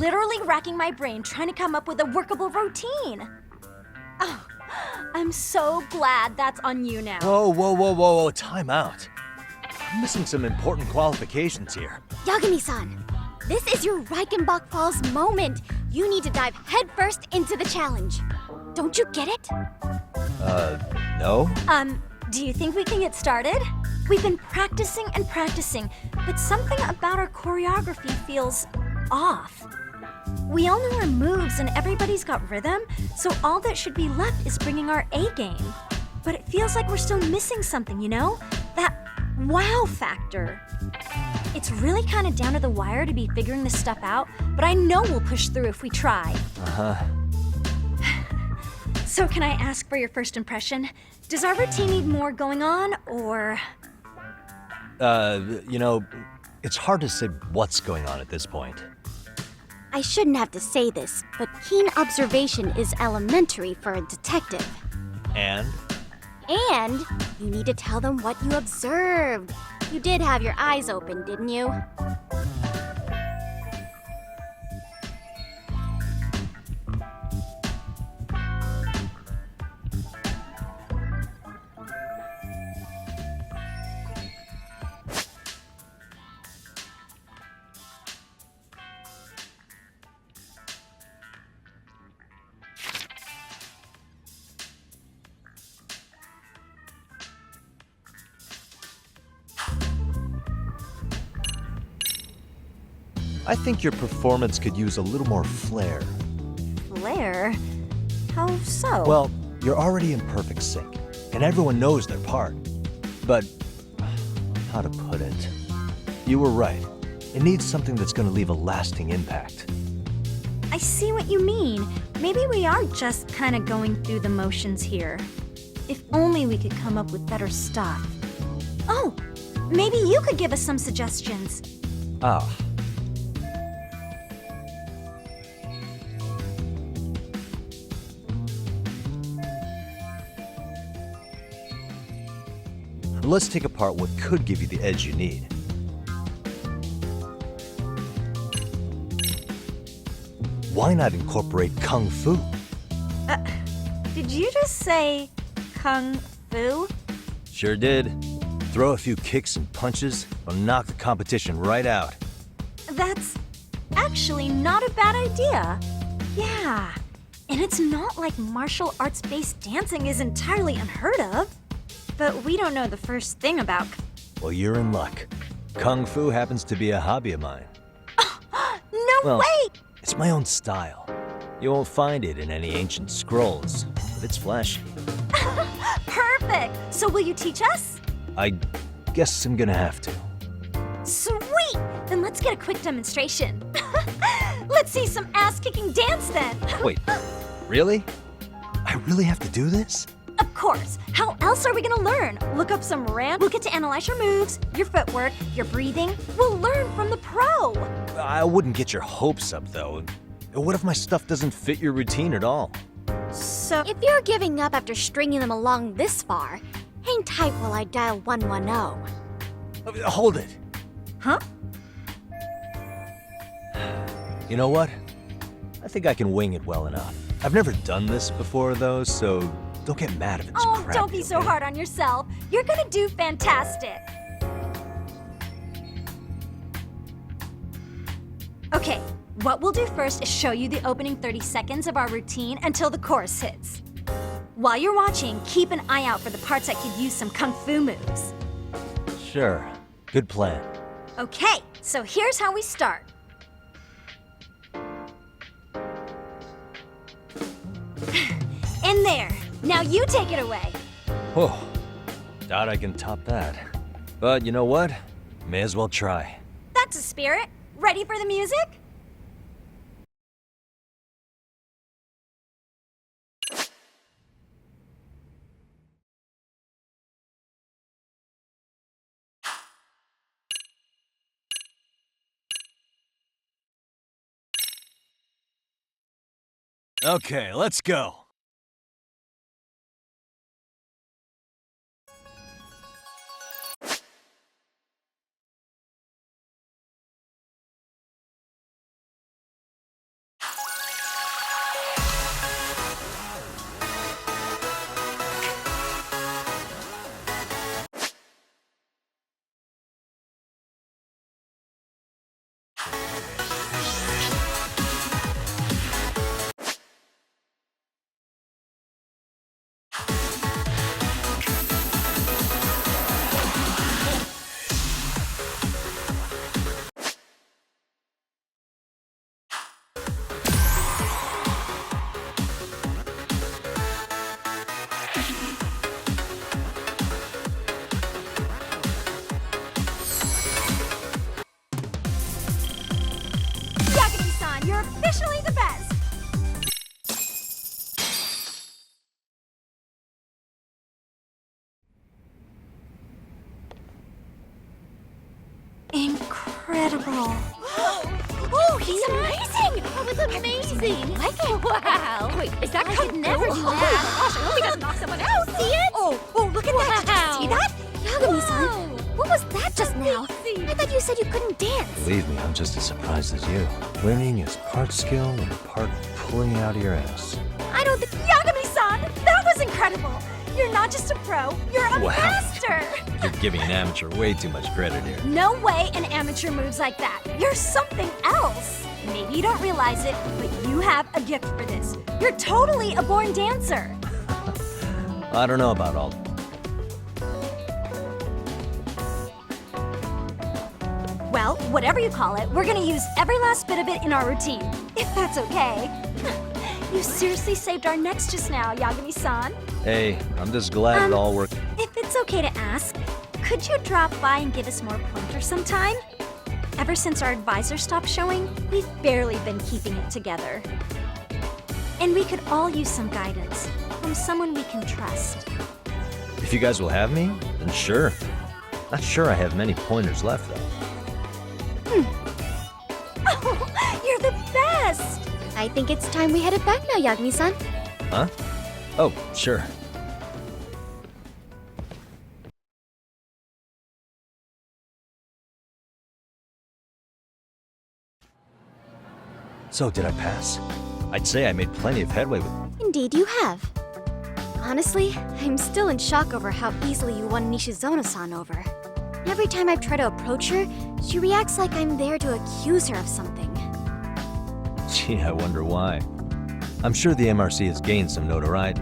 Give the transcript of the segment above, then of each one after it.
literally racking my brain trying to come up with a workable routine. Oh, I'm so glad that's on you now. Whoa, time out. I'm missing some important qualifications here. Yagami-san, this is your Reichenbach Falls moment. You need to dive headfirst into the challenge. Don't you get it? No? Do you think we can get started? We've been practicing and practicing, but something about our choreography feels off. We all know our moves and everybody's got rhythm, so all that should be left is bringing our A game. But it feels like we're still missing something, you know? That wow factor. It's really kind of down to the wire to be figuring this stuff out, but I know we'll push through if we try. So can I ask for your first impression? Does our routine need more going on, or...? You know, it's hard to say what's going on at this point. I shouldn't have to say this, but keen observation is elementary for a detective. And? And you need to tell them what you observed. You did have your eyes open, didn't you? I think your performance could use a little more flair. Flair? How so? Well, you're already in perfect sync, and everyone knows their part. But, how to put it? You were right. It needs something that's gonna leave a lasting impact. I see what you mean. Maybe we are just kind of going through the motions here. If only we could come up with better stuff. Oh, maybe you could give us some suggestions. Ah. Let's take apart what could give you the edge you need. Why not incorporate Kung Fu? Did you just say Kung Fu? Sure did. Throw a few kicks and punches, will knock the competition right out. That's actually not a bad idea. Yeah, and it's not like martial arts-based dancing is entirely unheard of. But we don't know the first thing about... Well, you're in luck. Kung Fu happens to be a hobby of mine. No way! It's my own style. You won't find it in any ancient scrolls, but it's flashy. Perfect! So will you teach us? I guess I'm gonna have to. Sweet! Then let's get a quick demonstration. Let's see some ass-kicking dance then. Wait, really? I really have to do this? Of course. How else are we gonna learn? Look up some ramp. We'll get to analyze your moves, your footwork, your breathing. We'll learn from the pro. I wouldn't get your hopes up, though. What if my stuff doesn't fit your routine at all? So... If you're giving up after stringing them along this far, hang tight while I dial 110. Hold it. Huh? You know what? I think I can wing it well enough. I've never done this before, though, so don't get mad if it's Oh, crappy, don't be so okay? hard on yourself. You're gonna do fantastic. Okay, what we'll do first is show you the opening 30 seconds of our routine until the chorus hits. While you're watching, keep an eye out for the parts that could use some kung fu moves. Sure. Good plan. Okay, so here's how we start. In there. Now you take it away. Whoa. Doubt I can top that. But you know what? May as well try. That's a spirit. Ready for the music? Okay, let's go. Yagami-san, you're officially the best! Incredible. Oh, he's amazing! That was amazing! Like it? Wow! Wait, is that I could never do that! Gosh, I hope he doesn't knock someone out! See it? Oh, look at that! Did you see that? Yagami-san, what was that just now? I thought you said you couldn't dance. Believe me, I'm just as surprised as you. Learning is part skill and part pulling it out of your ass. I don't think... Yagami-san, that was incredible! You're not just a pro, you're a master! You're giving an amateur way too much credit here. No way an amateur moves like that. You're something else. Maybe you don't realize it, but you have a gift for this. You're totally a born dancer. I don't know about all. Well, whatever you call it, we're gonna use every last bit of it in our routine, if that's okay. You seriously saved our necks just now, Yagami-san. Hey, I'm just glad it all worked. If it's okay to ask, could you drop by and give us more pointers sometime? Ever since our advisor stopped showing, we've barely been keeping it together. And we could all use some guidance from someone we can trust. If you guys will have me, then sure. Not sure I have many pointers left, though. Oh, you're the best! I think it's time we headed back now, Yagami-san. Huh? Oh, sure. So, did I pass? I'd say I made plenty of headway with... Indeed you have. Honestly, I'm still in shock over how easily you won Nishizono-san over. Every time I try to approach her, she reacts like I'm there to accuse her of something. Gee, I wonder why. I'm sure the MRC has gained some notoriety.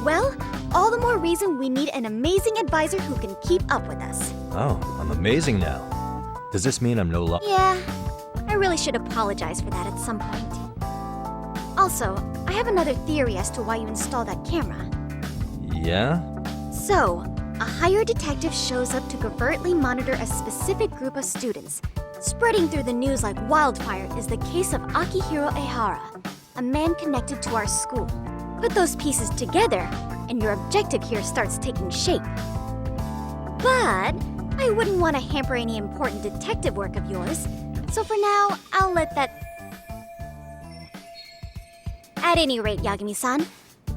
Well, all the more reason we need an amazing advisor who can keep up with us. Oh, I'm amazing now. Does this mean I'm no longer... Yeah, I really should apologize for that at some point. Also, I have another theory as to why you installed that camera. Yeah? So, a hired detective shows up to covertly monitor a specific group of students. Spreading through the news like wildfire is the case of Akihiro Ehara, a man connected to our school. Put those pieces together, and your objective here starts taking shape. But I wouldn't want to hamper any important detective work of yours, so for now, I'll let that... At any rate, Yagami-san,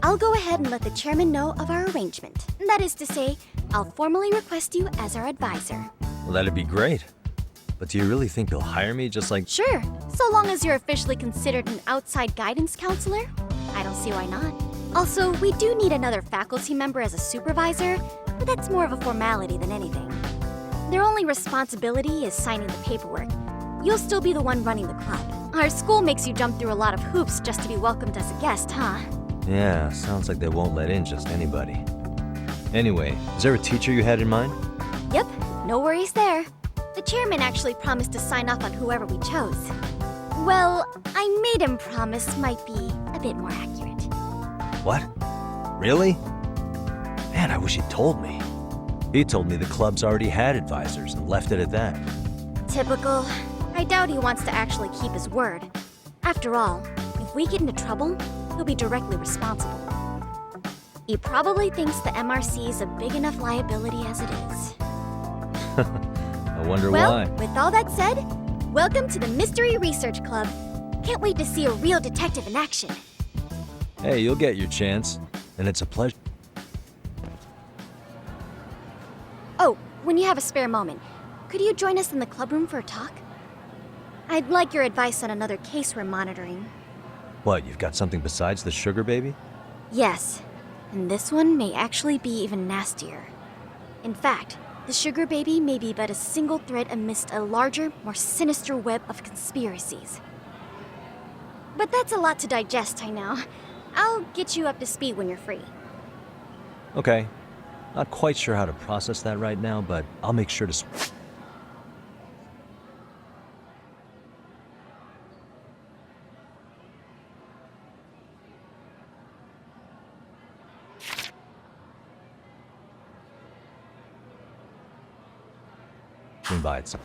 I'll go ahead and let the chairman know of our arrangement. That is to say, I'll formally request you as our advisor. Well, that'd be great. But do you really think you'll hire me just like... Sure, so long as you're officially considered an outside guidance counselor. I don't see why not. Also, we do need another faculty member as a supervisor, but that's more of a formality than anything. Their only responsibility is signing the paperwork. You'll still be the one running the club. Our school makes you jump through a lot of hoops just to be welcomed as a guest, huh? Yeah, sounds like they won't let in just anybody. Anyway, is there a teacher you had in mind? Yep, no worries there. The chairman actually promised to sign off on whoever we chose. Well, I made him promise might be a bit more accurate. What? Really? Man, I wish he'd told me. He told me the club's already had advisors and left it at that. Typical. I doubt he wants to actually keep his word. After all, if we get into trouble, he'll be directly responsible. He probably thinks the MRC is a big enough liability as it is. I wonder Well, why. with all that said, welcome to the Mystery Research Club. Can't wait to see a real detective in action. Hey, you'll get your chance. And it's a pleasure. Oh, when you have a spare moment, could you join us in the club room for a talk? I'd like your advice on another case we're monitoring. What, you've got something besides the sugar baby? Yes, and this one may actually be even nastier. In fact, the sugar baby may be but a single thread amidst a larger, more sinister web of conspiracies. But that's a lot to digest, I know. I'll get you up to speed when you're free. Okay. Not quite sure how to process that right now, but I'll make sure to... by itself.